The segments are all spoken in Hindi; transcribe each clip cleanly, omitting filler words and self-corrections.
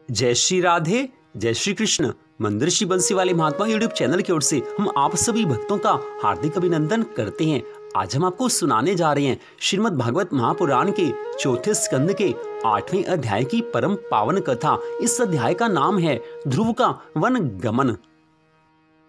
जय श्री राधे, जय श्री कृष्ण। मंदिर श्री बंसी वाले महात्मा यूट्यूब चैनल की ओर से हम आप सभी भक्तों का हार्दिक अभिनंदन करते हैं। आज हम आपको सुनाने जा रहे हैं श्रीमद् भागवत महापुराण के चौथे स्कंद के 8वें अध्याय की परम पावन कथा। इस अध्याय का नाम है ध्रुव का वन गमन।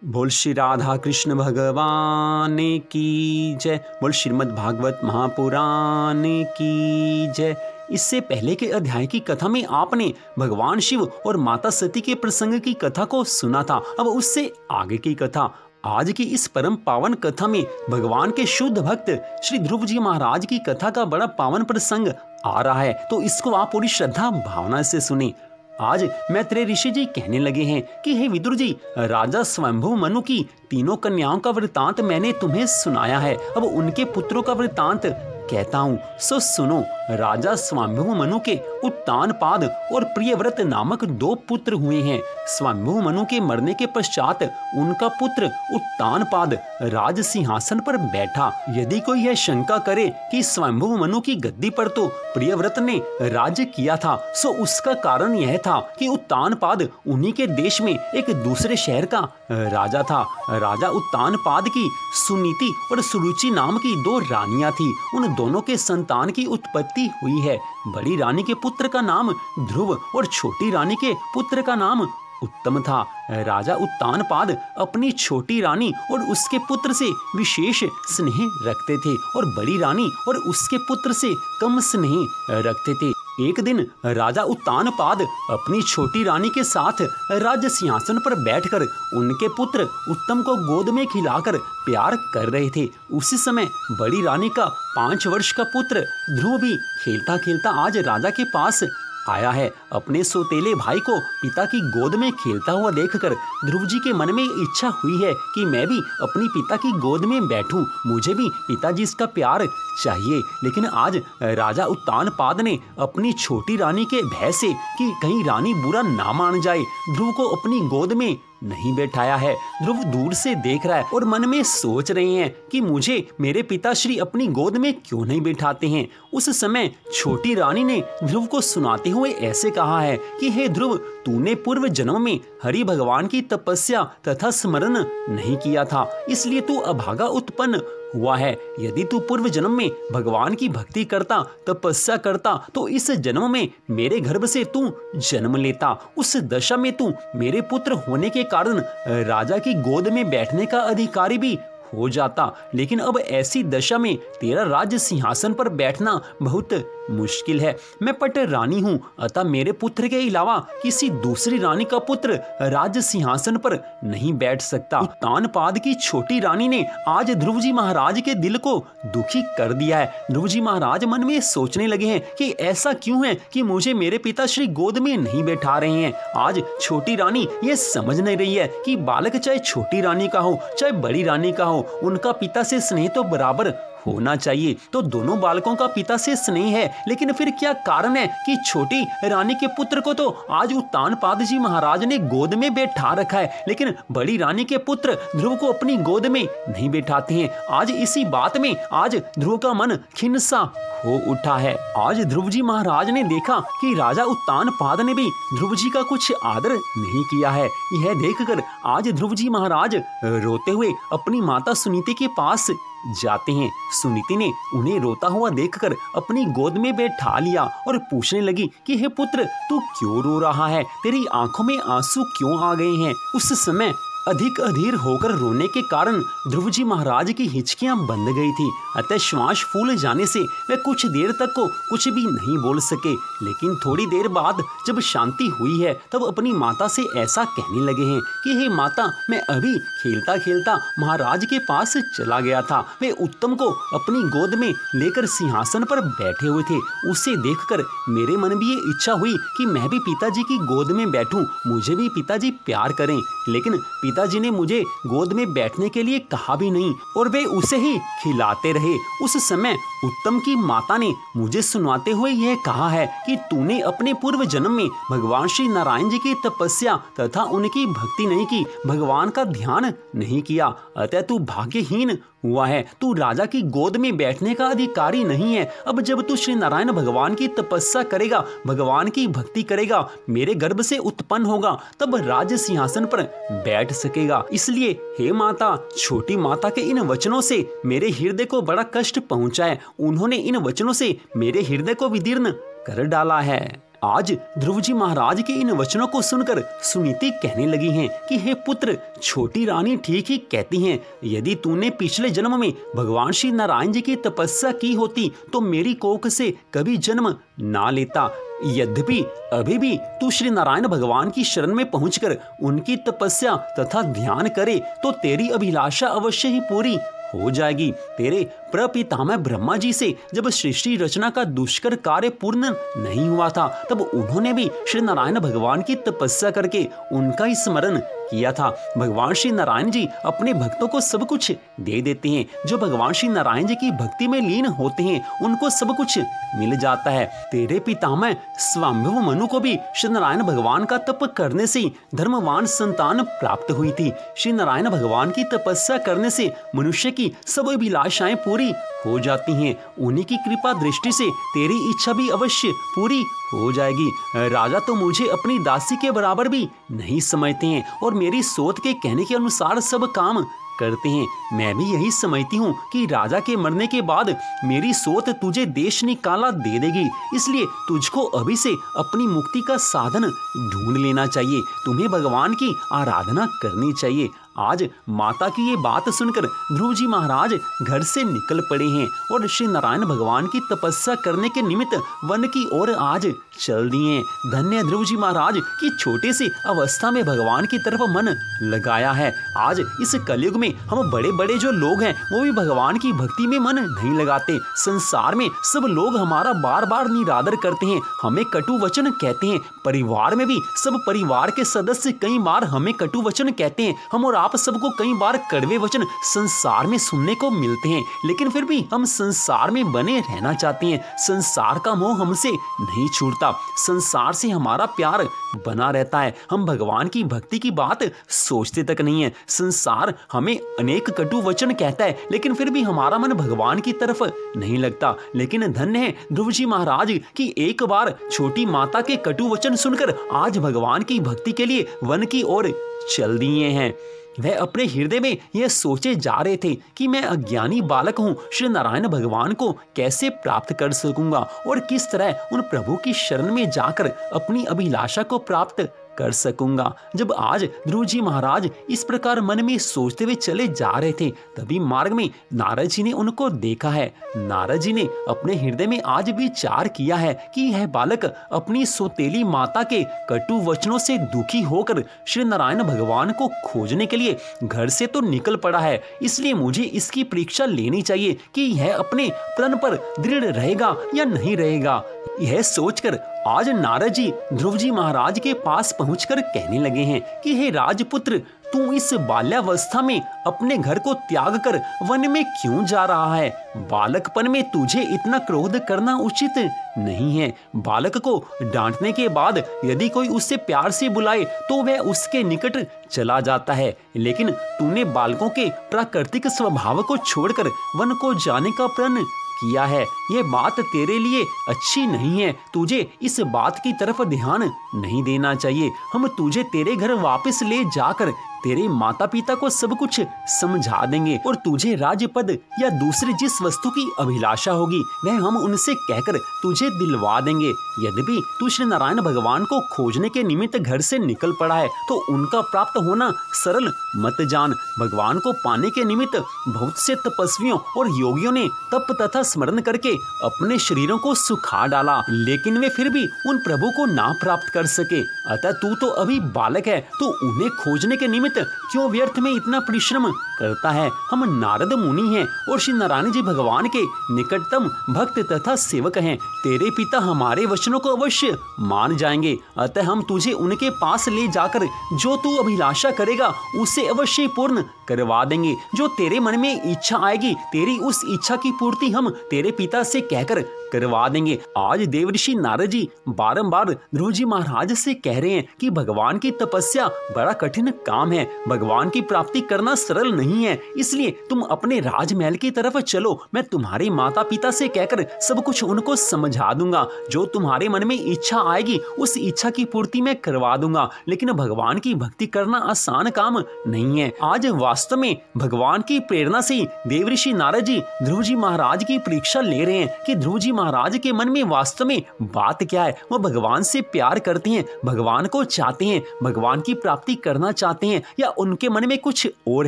बोल श्री राधा कृष्ण भगवान की जय। बोल श्रीमद् भागवत महापुराण की जय। इससे पहले के अध्याय की कथा में आपने भगवान शिव और माता सती के प्रसंग की कथा को सुना था। अब उससे आगे की कथा, आज की इस परम पावन कथा में भगवान के शुद्ध भक्त श्री ध्रुव जी महाराज की कथा का बड़ा पावन प्रसंग आ रहा है, तो इसको आप पूरी श्रद्धा भावना से सुने। आज मैत्रेय ऋषि जी कहने लगे हैं कि हे विदुर जी, राजा स्वयंभू मनु की तीनों कन्याओं का वृतांत मैंने तुम्हें सुनाया है। अब उनके पुत्रों का वृतांत कहता हूँ, सो सुनो। राजा स्वयंभू मनु के उत्तानपाद और प्रियव्रत नामक 2 पुत्र हुए हैं। स्वयंभू मनु के मरने के पश्चात उनका पुत्र उत्तानपाद राज सिंहासन पर बैठा। यदि कोई यह शंका करे कि स्वयंभू मनु की गद्दी पर तो प्रियव्रत ने राज्य किया था, सो उसका कारण यह था कि उत्तानपाद उन्हीं के देश में एक दूसरे शहर का राजा था। राजा उत्तानपाद की सुनीति और सुरुचि नाम की 2 रानियां थी। उन दोनों के संतान की उत्पत्ति हुई है। बड़ी रानी के पुत्र का नाम ध्रुव और छोटी रानी के पुत्र का नाम उत्तम था। राजा उत्तानपाद अपनी छोटी रानी और उसके पुत्र से विशेष स्नेह रखते थे और बड़ी रानी और उसके पुत्र से कम स्नेह रखते थे। एक दिन राजा उत्तानपाद अपनी छोटी रानी के साथ राज्य सिंहासन पर बैठकर उनके पुत्र उत्तम को गोद में खिलाकर प्यार कर रहे थे। उसी समय बड़ी रानी का 5 वर्ष का पुत्र ध्रुव भी खेलता खेलता आज राजा के पास आया है। अपने सौतेले भाई को पिता की गोद में खेलता हुआ देखकर ध्रुव जी के मन में इच्छा हुई है कि मैं भी अपनी पिता की गोद में बैठूं, मुझे भी पिताजी इसका प्यार चाहिए। लेकिन आज राजा उत्तानपाद ने अपनी छोटी रानी के भय से कि कहीं रानी बुरा ना मान जाए, ध्रुव को अपनी गोद में नहीं बैठाया है। ध्रुव दूर से देख रहा है और मन में सोच रहे हैं कि मुझे मेरे पिताश्री अपनी गोद में क्यों नहीं बैठाते हैं। उस समय छोटी रानी ने ध्रुव को सुनाते हुए ऐसे कहा है कि हे ध्रुव, तूने पूर्व जन्म में हरि भगवान की तपस्या तथा स्मरण नहीं किया था, इसलिए तू अभागा उत्पन्न हुआ है। यदि तू पूर्व जन्म में भगवान की भक्ति करता, तपस्या करता, तो इस जन्म में मेरे गर्भ से तू जन्म लेता। उस दशा में तू मेरे पुत्र होने के कारण राजा की गोद में बैठने का अधिकारी भी हो जाता। लेकिन अब ऐसी दशा में तेरा राज्य सिंहासन पर बैठना बहुत मुश्किल है। मैं पट रानी हूँ, अतः मेरे पुत्र के अलावा किसी दूसरी रानी का पुत्र राज्य सिंहासन पर नहीं बैठ सकता। उत्तानपाद की छोटी रानी ने आज ध्रुव जी महाराज के दिल को दुखी कर दिया है। ध्रुव जी महाराज मन में सोचने लगे हैं कि ऐसा क्यों है कि मुझे मेरे पिता श्री गोद में नहीं बैठा रहे हैं। आज छोटी रानी ये समझ नहीं रही है कि बालक चाहे छोटी रानी का हो चाहे बड़ी रानी का हो, उनका पिता से स्नेह तो बराबर होना चाहिए। तो दोनों बालकों का पिता से स्नेह है, लेकिन फिर क्या कारण है कि छोटी रानी के पुत्र को तो आज उत्तानपाद जी महाराज ने गोद में बैठा रखा है, लेकिन बड़ी रानी के पुत्र ध्रुव को अपनी गोद में नहीं बैठाते हैं। आज इसी बात में आज ध्रुव का मन खिन्न सा हो उठा है। आज ध्रुव जी महाराज ने देखा कि राजा उत्तानपाद ने भी ध्रुव जी का कुछ आदर नहीं किया है। यह देखकर आज ध्रुव जी महाराज रोते हुए अपनी माता सुनीति के पास जाते हैं। सुनीति ने उन्हें रोता हुआ देखकर अपनी गोद में बैठा लिया और पूछने लगी कि हे पुत्र, तू क्यों रो रहा है? तेरी आंखों में आंसू क्यों आ गए हैं? उस समय अधिक अधीर होकर रोने के कारण ध्रुव जी महाराज की हिचकियां बंध गई थी, अतः श्वास फूल जाने से वे कुछ देर तक को कुछ भी नहीं बोल सके। लेकिन थोड़ी देर बाद जब शांति हुई है, तब अपनी माता से ऐसा कहने लगे हैं कि हे माता, मैं अभी खेलता खेलता महाराज के पास चला गया था। वे उत्तम को अपनी गोद में लेकर सिंहासन पर बैठे हुए थे। उसे देखकर मेरे मन में ये इच्छा हुई कि मैं भी पिताजी की गोद में बैठूं, मुझे भी पिताजी प्यार करें। लेकिन पिताजी ने मुझे गोद में बैठने के लिए कहा भी नहीं और वे उसे ही खिलाते रहे। उस समय उत्तम की माता ने मुझे सुनाते हुए यह कहा है कि तूने अपने पूर्व जन्म में भगवान श्री नारायण जी की तपस्या तथा उनकी भक्ति नहीं की, भगवान का ध्यान नहीं किया, अतः तू भाग्यहीन हुआ है। तू राजा की गोद में बैठने का अधिकारी नहीं है। अब जब तू श्री नारायण भगवान की तपस्या करेगा, भगवान की भक्ति करेगा, मेरे गर्भ से उत्पन्न होगा, तब राज सिंहासन पर बैठ सकेगा। इसलिए हे माता, छोटी माता के इन वचनों से मेरे हृदय को बड़ा कष्ट पहुंचा है। उन्होंने इन वचनों से मेरे हृदय को विदीर्ण कर डाला है। आज ध्रुव जी महाराज के इन वचनों को सुनकर सुनीति कहने लगी हैं कि हे पुत्र, छोटी रानी ठीक ही कहती हैं। यदि तूने पिछले जन्म में भगवान श्री नारायण जी की तपस्या की होती तो मेरी कोख से कभी जन्म ना लेता। यद्यपि अभी भी तू श्री नारायण भगवान की शरण में पहुंचकर उनकी तपस्या तथा ध्यान करे तो तेरी अभिलाषा अवश्य ही पूरी हो जाएगी। तेरे प्रपितामह ब्रह्मा जी से जब सृष्टि रचना का दुष्कर कार्य पूर्ण नहीं हुआ था, तब उन्होंने भी श्री नारायण भगवान की तपस्या करके उनका ही स्मरण किया था। भगवान श्री नारायण जी अपने भक्तों को सब कुछ दे देते हैं। जो भगवान श्री नारायण जी की भक्ति में लीन होते हैं उनको सब कुछ मिल जाता है। तेरे पितामह स्वाम्भव मनु को भी श्री नारायण भगवान का तप करने से धर्मवान संतान प्राप्त हुई थी। श्री नारायण भगवान की तपस्या करने से मनुष्य की सब अभिलाषाएं पूरी हो जाती हैं। उन्हीं की कृपा दृष्टि से तेरी इच्छा भी अवश्य पूरी हो जाएगी। राजा तो मुझे अपनी दासी के बराबर भी नहीं समझते हैं और मेरी सोच के कहने के अनुसार सब काम करते हैं। मैं भी यही समझती हूँ कि राजा के मरने के बाद मेरी सोच तुझे देश निकाला दे देगी। इसलिए तुझको अभी से अपनी मुक्ति का साधन ढूंढ लेना चाहिए। तुम्हें भगवान की आराधना करनी चाहिए। आज माता की ये बात सुनकर ध्रुव जी महाराज घर से निकल पड़े हैं और श्री नारायण भगवान की तपस्या करने के निमित्त वन की ओर आज चल दिए। धन्य ध्रुव जी महाराज की छोटे से अवस्था में भगवान की तरफ मन लगाया है। आज इस कलयुग में हम बड़े बड़े जो लोग हैं वो भी भगवान की भक्ति में मन नहीं लगाते। संसार में सब लोग हमारा बार बार निरादर करते हैं, हमें कटु वचन कहते हैं। परिवार में भी सब परिवार के सदस्य कई बार हमें कटु वचन कहते हैं। हम और आप सबको कई बार कड़वे वचन संसार में सुनने को मिलते हैं, लेकिन फिर भी हम संसार में बने रहना चाहते हैं। संसार का मोह हमसे नहीं छूटता, संसार से हमारा प्यार बना रहता है। हम भगवान की भक्ति की बात सोचते तक नहीं है। संसार हमें अनेक कटु वचन कहता है, लेकिन फिर भी हमारा मन भगवान की तरफ नहीं लगता। लेकिन धन्य है ध्रुव जी महाराज कि एक बार छोटी माता के कटु वचन सुनकर आज भगवान की भक्ति के लिए वन की ओर चल दिए हैं। वह अपने हृदय में यह सोचे जा रहे थे कि मैं अज्ञानी बालक हूँ, श्री नारायण भगवान को कैसे प्राप्त कर सकूंगा और किस तरह उन प्रभु की शरण में जाकर अपनी अभिलाषा को प्राप्त कर सकूंगा। जब आज ध्रुव जी महाराज इस प्रकार मन में सोचते हुए चले जा रहे थे, तभी मार्ग में नारद जी ने उनको देखा है। नारद जी ने अपने हृदय में आज विचार किया है कि यह बालक अपनी सौतेली माता के कटु वचनों से दुखी होकर श्री नारायण भगवान को खोजने के लिए घर से तो निकल पड़ा है, इसलिए मुझे इसकी परीक्षा लेनी चाहिए कि यह अपने प्रण पर दृढ़ रहेगा या नहीं रहेगा। यह सोचकर आज नारद जी ध्रुव जी महाराज के पास पहुंचकर कहने लगे हैं कि हे राजपुत्र, तू इस बाल्यावस्था में अपने घर को त्याग कर वन में क्यों जा रहा है? बालकपन में तुझे इतना क्रोध करना उचित नहीं है। बालक को डांटने के बाद यदि कोई उससे प्यार से बुलाए तो वह उसके निकट चला जाता है, लेकिन तूने बालकों के प्राकृतिक स्वभाव को छोड़कर वन को जाने का प्रण किया है। यह बात तेरे लिए अच्छी नहीं है। तुझे इस बात की तरफ ध्यान नहीं देना चाहिए। हम तुझे तेरे घर वापस ले जाकर तेरे माता पिता को सब कुछ समझा देंगे और तुझे राजपद या दूसरी जिस वस्तु की अभिलाषा होगी वह हम उनसे कहकर तुझे दिलवा देंगे। यद्यपि तू श्री नारायण भगवान को खोजने के निमित्त घर से निकल पड़ा है तो उनका प्राप्त होना सरल मत जान। भगवान को पाने के निमित्त बहुत से तपस्वियों और योगियों ने तप तथा स्मरण करके अपने शरीरों को सुखा डाला, लेकिन वे फिर भी उन प्रभु को ना प्राप्त कर सके। अतः तू तो अभी बालक है, तो उन्हें खोजने के निमित्त निमित्त क्यों व्यर्थ में इतना परिश्रम करता है? हम नारद मुनि हैं और श्री नारायण जी भगवान के निकटतम भक्त तथा सेवक हैं। तेरे पिता हमारे वचनों को अवश्य मान जाएंगे, अतः हम तुझे उनके पास ले जाकर जो तू अभिलाषा करेगा उसे अवश्य पूर्ण करवा देंगे। जो तेरे मन में इच्छा आएगी, तेरी उस इच्छा की पूर्ति हम तेरे पिता से कहकर करवा देंगे। आज देवऋषि नारद जी बारंबार ध्रुव जी महाराज से कह रहे हैं कि भगवान की तपस्या बड़ा कठिन काम है, भगवान की प्राप्ति करना सरल नहीं है, इसलिए तुम अपने राजमहल की तरफ चलो। मैं तुम्हारे माता पिता से कहकर सब कुछ उनको समझा दूंगा। जो तुम्हारे मन में इच्छा आएगी उस इच्छा की पूर्ति मैं करवा दूंगा। लेकिन भगवान की भक्ति करना आसान काम नहीं है। आज वास्तव में भगवान की प्रेरणा से देवऋषि नारद जी ध्रुव जी महाराज की परीक्षा ले रहे हैं कि ध्रुव जी महाराज के मन में वास्तव में बात क्या है। वो भगवान से प्यार करते हैं, भगवान को चाहते हैं, भगवान की प्राप्ति करना चाहते हैं, या उनके मन में कुछ और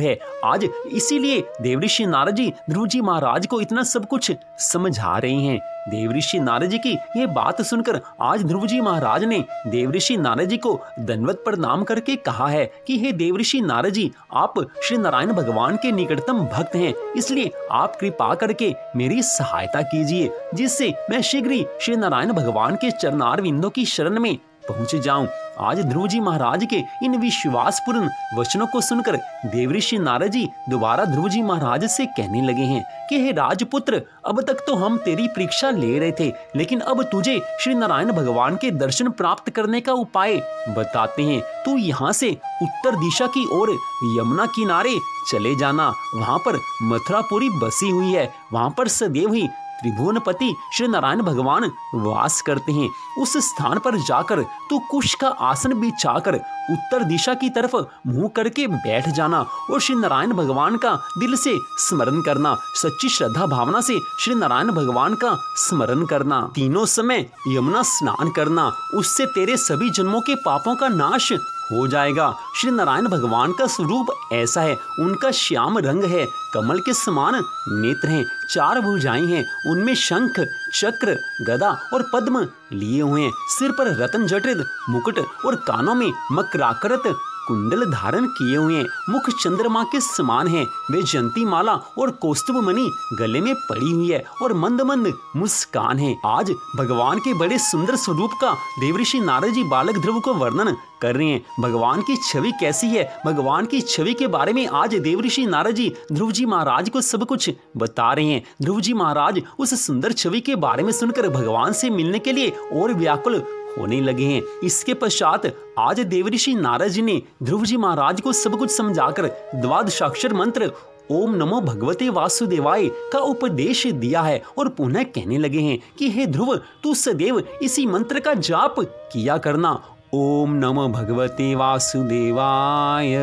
है। आज इसीलिए देवऋषि नारद जी ध्रुव जी महाराज को इतना सब कुछ समझा रहे हैं। देवऋषि नारद जी की यह बात सुनकर आज ध्रुव जी महाराज ने देवऋषि नारद जी को दंडवत प्रणाम करके कहा है कि हे देवऋषि नारद जी, आप श्री नारायण भगवान के निकटतम भक्त हैं, इसलिए आप कृपा करके मेरी सहायता कीजिए, जिससे मैं शीघ्र ही श्री नारायण भगवान के चरणार विंदों की शरण में पहुंच जाऊं। आज ध्रुव जी महाराज के इन विश्वासपूर्ण वचनों को सुनकर देवऋषि नारद जी दोबारा ध्रुव जी महाराज से कहने लगे हैं कि हे राजपुत्र, अब तक तो हम तेरी परीक्षा ले रहे थे, लेकिन अब तुझे श्री नारायण भगवान के दर्शन प्राप्त करने का उपाय बताते हैं। तू यहाँ से उत्तर दिशा की ओर यमुना किनारे चले जाना। वहाँ पर मथुरापुरी बसी हुई है, वहाँ पर सदैव ही त्रिभुवनपति श्री नारायण भगवान वास करते हैं। उस स्थान पर जाकर तू कुश का आसन बिछाकर उत्तर दिशा की तरफ मुंह करके बैठ जाना और श्री नारायण भगवान का दिल से स्मरण करना। सच्ची श्रद्धा भावना से श्री नारायण भगवान का स्मरण करना। तीनों समय यमुना स्नान करना, उससे तेरे सभी जन्मों के पापों का नाश हो जाएगा। श्री नारायण भगवान का स्वरूप ऐसा है, उनका श्याम रंग है, कमल के समान नेत्र हैं, 4 भुजाएं हैं, उनमें शंख, चक्र, गदा और पद्म लिए हुए हैं, सिर पर रत्न जटित मुकुट और कानों में मकराकृत कुंडल धारण किए हुए हैं, मुख चंद्रमा के समान है, वे जयंती माला और कौस्तुभ मणि गले में पड़ी हुई है और मंद मंद मुस्कान है। आज भगवान के बड़े सुंदर स्वरूप का देवऋषि नारद जी बालक ध्रुव को वर्णन कर रहे हैं। भगवान की छवि कैसी है, भगवान की छवि के बारे में आज देवऋषि नारद जी ध्रुव जी महाराज को सब कुछ बता रहे हैं। ध्रुव जी महाराज उस सुंदर छवि के बारे में सुनकर भगवान से मिलने के लिए और व्याकुल होने लगे हैं। इसके पश्चात आज देवऋषि नारद जी ने ध्रुव जी महाराज को सब कुछ समझाकर द्वादशाक्षर मंत्र ओम नमो भगवते वासुदेवाय का उपदेश दिया है और पुनः कहने लगे हैं कि हे ध्रुव, तू सदैव इसी मंत्र का जाप किया करना। ओम नमो भगवते वासुदेवाय,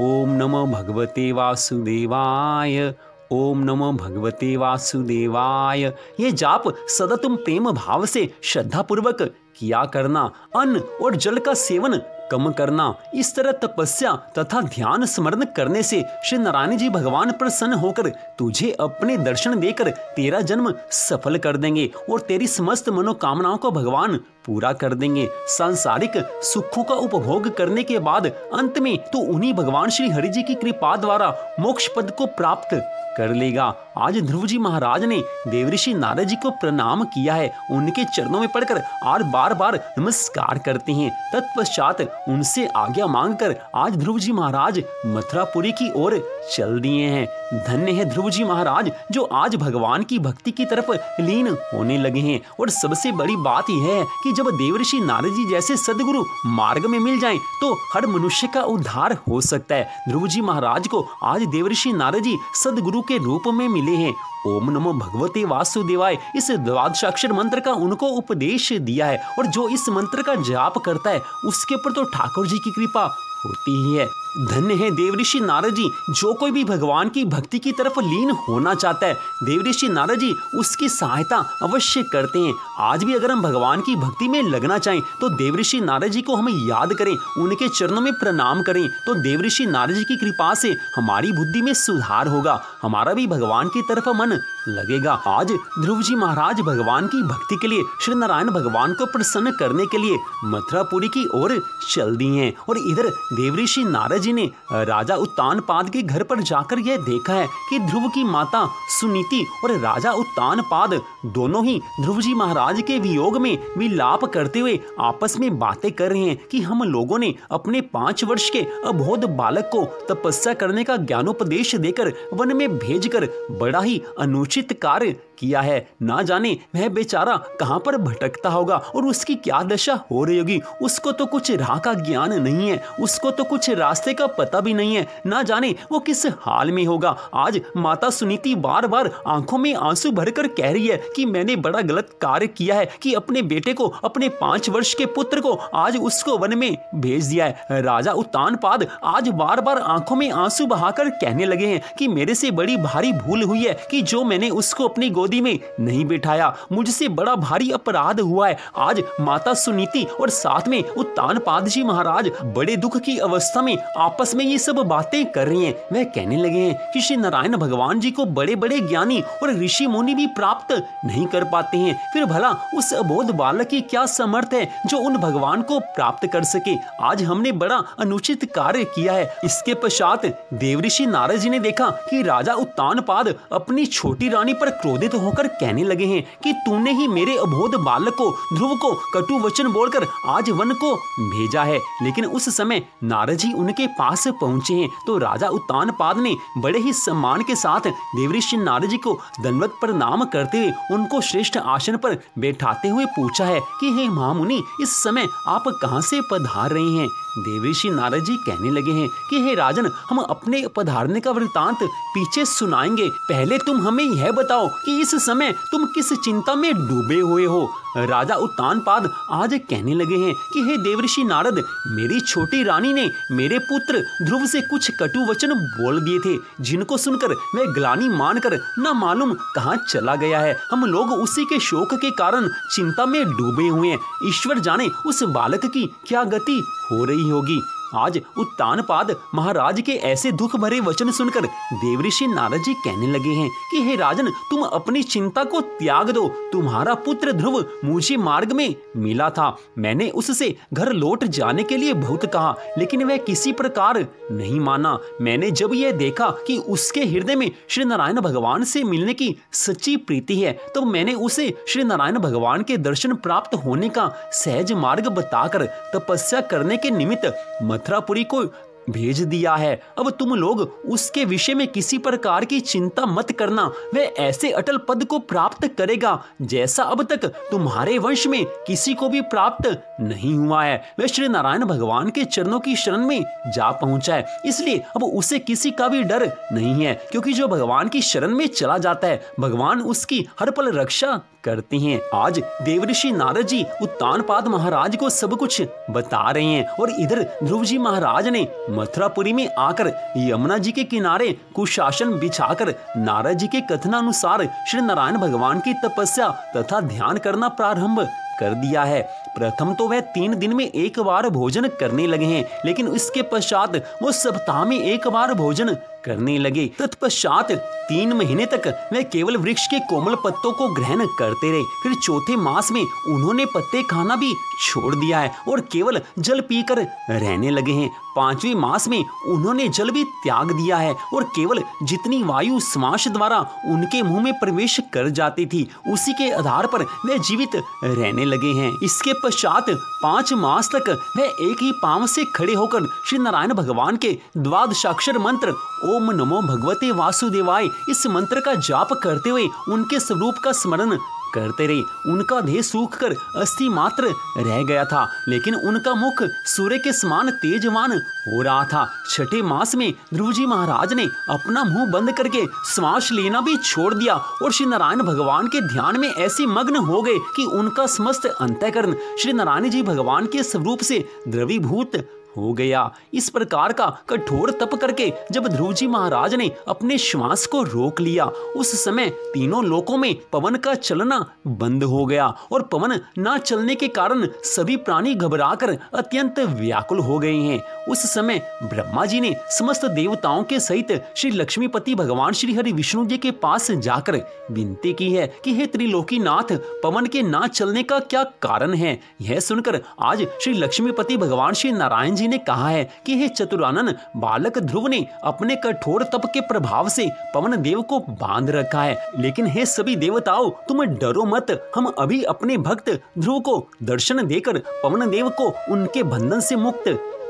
ओम नमो भगवते वासुदेवाय, ओम नमो भगवते वासुदेवाय। ये जाप सदा तुम प्रेम भाव से श्रद्धा पूर्वक किया करना। अन्न और जल का सेवन कम करना। इस तरह तपस्या तथा ध्यान स्मरण करने से श्री नारायण जी भगवान प्रसन्न होकर तुझे अपने दर्शन देकर तेरा जन्म सफल कर देंगे और तेरी समस्त मनोकामनाओं को भगवान पूरा कर देंगे। सांसारिक सुखों का उपभोग करने के बाद अंत में तो उन्हीं भगवान श्री हरि जी की कृपा द्वारा मोक्ष पद को प्राप्त कर लेगा। आज ध्रुव जी महाराज ने देवऋषि नारद जी को प्रणाम किया है, उनके चरणों में पड़कर और बार बार नमस्कार करते हैं। तत्पश्चात उनसे आज्ञा मांगकर आज ध्रुव जी महाराज मथुरापुरी की ओर चल दिए हैं। धन्य है ध्रुव जी महाराज जो आज भगवान की भक्ति की तरफ लीन होने लगे हैं। और सबसे बड़ी बात यह है कि जब देवऋषि नारद जी जैसे सदगुरु मार्ग में मिल जाएं तो हर मनुष्य का उद्धार हो सकता है। ध्रुव जी महाराज को आज देवऋषि नारद जी सदगुरु के रूप में मिले हैं। ओम नमो भगवते वासुदेवाय इस द्वादशाक्षर मंत्र का उनको उपदेश दिया है और जो इस मंत्र का जाप करता है उसके ऊपर तो ठाकुर जी की कृपा होती ही है। धन्य है देवऋषि नारद जी, जो कोई भी भगवान की भक्ति की तरफ लीन होना चाहता है देवऋषि नारद जी उसकी सहायता अवश्य करते हैं। आज भी अगर हम भगवान की भक्ति में लगना चाहें तो देवऋषि नारद जी को हम याद करें, उनके चरणों में प्रणाम करें, तो देवऋषि नारद जी की कृपा से हमारी बुद्धि में सुधार होगा, हमारा भी भगवान की तरफ मन लगेगा। आज ध्रुव जी महाराज भगवान की भक्ति के लिए श्री नारायण भगवान को प्रसन्न करने के लिए मथुरापुरी की ओर चल दिए हैं। और इधर देवऋषि नारद जी ने राजा उत्तानपाद के घर पर जाकर यह देखा है कि ध्रुव की माता सुनीति और राजा उत्तानपाद दोनों ही ध्रुव जी महाराज के वियोग में विलाप करते हुए आपस में बातें कर रहे हैं कि हम लोगों ने अपने 5 वर्ष के अबोध बालक को तपस्या करने का ज्ञानोपदेश देकर वन में भेजकर बड़ा ही अनुचित कार्य किया है। ना जाने वह बेचारा कहां पर भटकता होगा और उसकी क्या दशा हो रही होगी। उसको तो कुछ राह का ज्ञान नहीं है, उसको तो कुछ रास्ते का पता भी नहीं है, ना जाने वो किस हाल में होगा। आज माता सुनीति बार बार आंखों में आंसू भरकर कह रही है कि मैंने बड़ा गलत कार्य किया है कि अपने बेटे को, अपने 5 वर्ष के पुत्र को आज उसको वन में भेज दिया है। राजा उत्तानपाद आज बार बार आंखों में आंसू बहाकर कहने लगे हैं कि मेरे से बड़ी भारी भूल हुई है कि जो मैंने उसको अपनी गोदी में नहीं बिठाया, मुझसे बड़ा भारी अपराध हुआ है। आज माता सुनीति और साथ में उत्तानपाद जी महाराज बड़े दुख की अवस्था में आपस में ये सब बातें कर रहे हैं। वह कहने लगे हैं कि श्री नारायण भगवान जी को बड़े बड़े ज्ञानी और ऋषि मुनि भी प्राप्त नहीं कर पाते हैं, फिर भला उस अबोध बालक की क्या समर्थ है जो उन भगवान को प्राप्त कर सके। आज हमने बड़ा अनुचित कार्य किया है। इसके पश्चात देवऋषि नारद जी ने देखा कि राजा उत्तानपाद अपनी छोटी रानी पर क्रोधित होकर कहने लगे हैं कि तूने ही मेरे अबोध बालक को, ध्रुव को कटु वचन बोलकर आज वन को भेजा है। लेकिन उस समय नारद जी उनके पास पहुंचे हैं तो राजा उत्तानपाद ने बड़े ही सम्मान के साथ देवऋषि नारद जी को दंडवत प्रणाम करते हुए उनको श्रेष्ठ आसन पर बैठाते हुए पूछा है कि हे महामुनि, इस समय आप कहां से पधार रहे हैं। देवऋषि नारद जी कहने लगे हैं कि हे राजन, हम अपने पधारने का वृतांत पीछे सुनाएंगे, पहले तुम हमें यह बताओ कि इस समय तुम किस चिंता में डूबे हुए हो। राजा उत्तानपाद आज कहने लगे हैं कि हे देवऋषि नारद, मेरी छोटी रानी ने मेरे पुत्र ध्रुव से कुछ कटु वचन बोल दिए थे, जिनको सुनकर वह ग्लानि मानकर न मालूम कहां चला गया है। हम लोग उसी के शोक के कारण चिंता में डूबे हुए हैं। ईश्वर जाने उस बालक की क्या गति हो रही होगी। आज उत्तानपाद महाराज के ऐसे दुख भरे वचन सुनकर देवऋषि नारद जी कहने लगे हैं कि हे राजन, तुम अपनी चिंता को त्याग दो। तुम्हारा पुत्र ध्रुव मुझे मार्ग में मिला था, मैंने उससे घर लौट जाने के लिए बहुत कहा, लेकिन वह किसी प्रकार नहीं माना। मैंने जब यह देखा कि उसके हृदय में श्री नारायण भगवान से मिलने की सच्ची प्रीति है, तो मैंने उसे श्री नारायण भगवान के दर्शन प्राप्त होने का सहज मार्ग बताकर तपस्या करने के निमित्त मथुरापुरी को भेज दिया है। अब तुम लोग उसके विषय में किसी प्रकार की चिंता मत करना, वह ऐसे अटल पद को प्राप्त करेगा जैसा अब तक तुम्हारे वंश में किसी को भी प्राप्त नहीं हुआ है। वह श्री नारायण भगवान के चरणों की शरण में जा पहुंचा है, इसलिए अब उसे किसी का भी डर नहीं है, क्योंकि जो भगवान की शरण में चला जाता है भगवान उसकी हर पल रक्षा करते हैं। आज देवऋषि नारद जी उत्तानपाद महाराज को सब कुछ बता रहे हैं और इधर ध्रुव जी महाराज ने मथुरापुरी में आकर यमुना जी के किनारे कुशासन बिछाकर नारद जी के कथनानुसार श्री नारायण भगवान की तपस्या तथा ध्यान करना प्रारंभ कर दिया है। प्रथम तो वह 3 दिन में एक बार भोजन करने लगे हैं, लेकिन इसके पश्चात वो सप्ताह में एक बार भोजन करने लगे। तत्पश्चात 3 महीने तक वह केवल वृक्ष के कोमल पत्तों को ग्रहण करते रहे। फिर चौथे मास में उन्होंने पत्ते खाना भी छोड़ दिया है और केवल जल पीकर रहने लगे हैं। 5वें मास में उन्होंने जल भी त्याग दिया है और केवल जितनी वायु श्वास द्वारा उनके मुंह में प्रवेश कर जाती थी उसी के आधार पर वे जीवित रहने लगे हैं। इसके पश्चात 5 मास तक वह एक ही पांव से खड़े होकर श्री नारायण भगवान के द्वादशाक्षर मंत्र ओम नमो भगवते वासुदेवाय इस मंत्र का जाप करते हुए उनके स्वरूप का स्मरण करते रहे। उनका देह सूख कर अस्थि मात्र रह गया था, लेकिन उनका मुख सूर्य के समान तेजवान हो रहा था। 6ठे मास में ध्रुव जी महाराज ने अपना मुंह बंद करके श्वास लेना भी छोड़ दिया और श्री नारायण भगवान के ध्यान में ऐसे मग्न हो गए कि उनका समस्त अंतःकरण श्री नारायण जी भगवान के स्वरूप से द्रवीभूत हो गया। इस प्रकार का कठोर तप करके जब ध्रुव जी महाराज ने अपने श्वास को रोक लिया, उस समय तीनों लोकों में पवन का चलना बंद हो गया और पवन ना चलने के कारण सभी प्राणी घबराकर अत्यंत व्याकुल हो गए हैं। उस समय ब्रह्मा जी ने समस्त देवताओं के सहित श्री लक्ष्मीपति भगवान श्री हरि विष्णु जी के पास जाकर विनती की है कि हे त्रिलोकीनाथ, पवन के ना चलने का क्या कारण है। यह सुनकर आज श्री लक्ष्मीपति भगवान श्री नारायण जी ने कहा है कि हे चतुरानन, बालक ध्रुव ने अपने कठोर तप के प्रभाव से पवन देव को बांध रखा है, लेकिन हे सभी देवताओं, तुम डरो मत। हम अभी अपने भक्त ध्रुव को दर्शन देकर पवन देव को उनके बंधन से मुक्त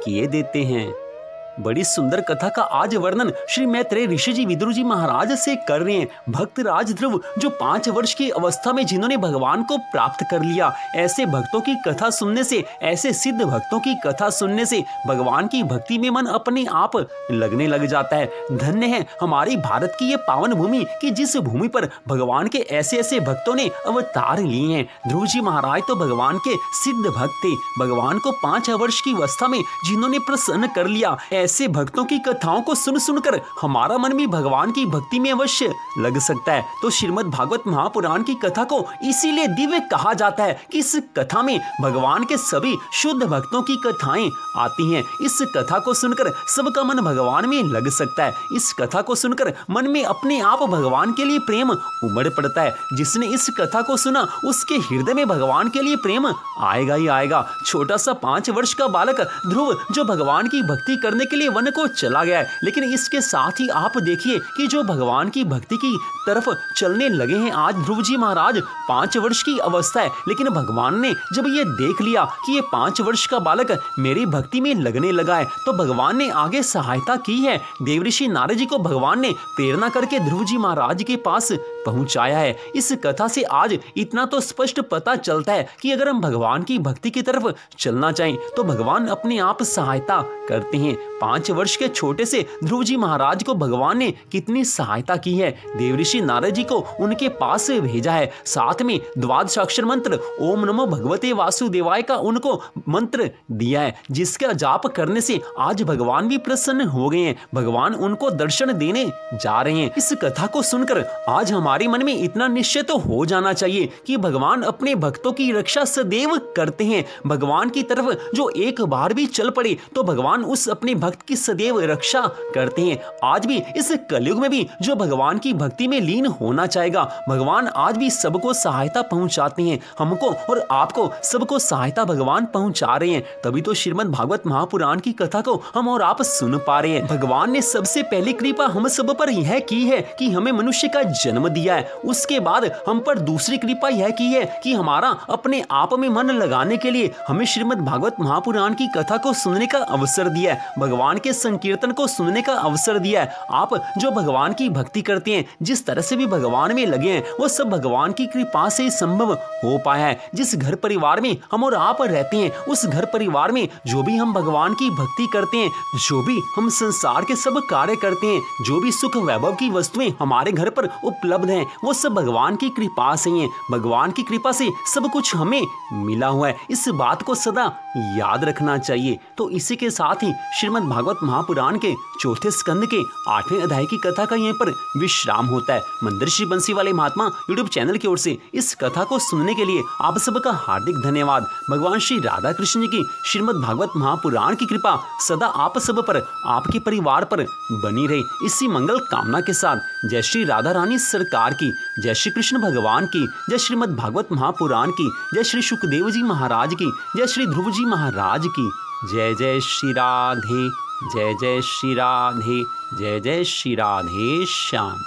किए देते हैं। बड़ी सुंदर कथा का आज वर्णन श्री मैत्रेय ऋषि जी विदुर जी महाराज से कर रहे हैं। भक्त राज ध्रुव जो 5 वर्ष की अवस्था में जिन्होंने भगवान को प्राप्त कर लिया, ऐसे भक्तों की कथा सुनने से, ऐसे सिद्ध भक्तों की कथा सुनने से भगवान की भक्ति में मन अपने आप लगने लग जाता है। धन्य है हमारी भारत की ये पावन भूमि कि जिस भूमि पर भगवान के ऐसे ऐसे भक्तों ने अवतार लिए हैं। ध्रुव जी महाराज तो भगवान के सिद्ध भक्त थे। भगवान को 5 वर्ष की अवस्था में जिन्होंने प्रसन्न कर लिया, ऐसे भक्तों की कथाओं को सुन सुनकर हमारा मन भी भगवान की भक्ति में अवश्य लग सकता है। तो श्रीमद् भागवत महापुराण की कथा को इसीलिए दिव्य कहा जाता है कि इस कथा में भगवान के सभी शुद्ध भक्तों की कथाएं आती हैं। इस कथा को सुनकर सबका मन भगवान में लग सकता है। इस कथा को सुनकर मन में अपने आप भगवान के लिए प्रेम उमड़ पड़ता है। जिसने इस कथा को सुना उसके हृदय में भगवान के लिए प्रेम आएगा ही आएगा। छोटा सा 5 वर्ष का बालक ध्रुव जो भगवान की भक्ति करने के लिए वन को चला गया है, लेकिन इसके साथ ही आप देखिए कि जो भगवान की भक्ति की तरफ चलने लगे हैं। आज ध्रुव जी महाराज 5 वर्ष की अवस्था है, लेकिन भगवान ने जब ये देख लिया कि ये 5 वर्ष का बालक मेरी भक्ति में लगने लगा है, तो भगवान ने आगे सहायता की है। देवऋषि नारद जी को भगवान ने प्रेरणा करके ध्रुव जी महाराज के पास पहुंचाया है। इस कथा से आज इतना तो स्पष्ट पता चलता है कि अगर हम भगवान की भक्ति की तरफ चलना चाहें तो भगवान अपने आप सहायता करते हैं। 5 वर्ष के छोटे से ध्रुव जी महाराज को भगवान ने कितनी सहायता की है। देवऋषि नारद जी को उनके पास भेजा है, साथ में द्वादशाक्षर मंत्र ओम नमो भगवते वासुदेवाय का उनको मंत्र दिया है, जिसका जाप करने से आज भगवान भी प्रसन्न हो गए हैं। भगवान उनको दर्शन देने जा रहे हैं। इस कथा को सुनकर आज हमारे मन में इतना निश्चय तो हो जाना चाहिए कि भगवान अपने भक्तों की रक्षा सदैव करते हैं। भगवान की तरफ जो एक बार भी चल पड़े तो भगवान उस अपने भक्त की सदैव रक्षा करते हैं। आज भी इस कलयुग में भी जो भगवान की भक्ति में लीन होना चाहेगा, भगवान आज भी सबको सहायता पहुंचाते हैं। हमको और आपको सबको सहायता भगवान पहुंचा रहे हैं। तभी तो श्रीमद् भागवत महापुराण की कथा को हम और आप सुन पा रहे हैं। भगवान ने सबसे पहली कृपा हम सब पर यह की है कि हमें मनुष्य का जन्म दिया है। उसके बाद हम पर दूसरी कृपा यह की है कि हमारा अपने आप में मन लगाने के लिए हमें श्रीमद् भागवत महापुराण की कथा को सुनने का अवसर दिया है। भगवान के संकीर्तन को सुनने का अवसर दिया है। आप जो भगवान की भक्ति करते हैं, जिस तरह से भी भगवान में लगे हैं, वो सब भगवान की कृपा से ही संभव हो पाया है। जिस घर परिवार में हम और आप रहते हैं, उस घर परिवार में जो भी हम भगवान की भक्ति करते हैं, जो भी हम संसार के सब कार्य करते हैं, जो भी सुख वैभव की वस्तुएं हमारे घर पर उपलब्ध हैं, वो सब भगवान की कृपा से ही है। भगवान की कृपा से सब कुछ हमें मिला हुआ है। इस बात को सदा याद रखना चाहिए। तो इसी के साथ ही श्रीमद् भागवत महापुराण के 4थे स्कंद के 8वें अध्याय की कथा का यहीं पर विश्राम होता है। मंदर्शी बंसी वाले महात्मा यूट्यूब चैनल की ओर से इस कथा को सुनने के लिए आप सबका हार्दिक धन्यवाद। भगवान श्री राधा कृष्ण जी की श्रीमद् भागवत महापुराण की कृपा सदा आप सब पर, आपके परिवार पर बनी रहे। इसी मंगल कामना के साथ जय श्री राधा रानी सरकार की, जय श्री कृष्ण भगवान की, जय श्रीमद् भागवत महापुराण की, जय श्री सुखदेव जी महाराज की, जय श्री ध्रुव जी महाराज की। जय जय श्री राधे, जय जय श्री राधे, जय जय श्री राधे श्याम।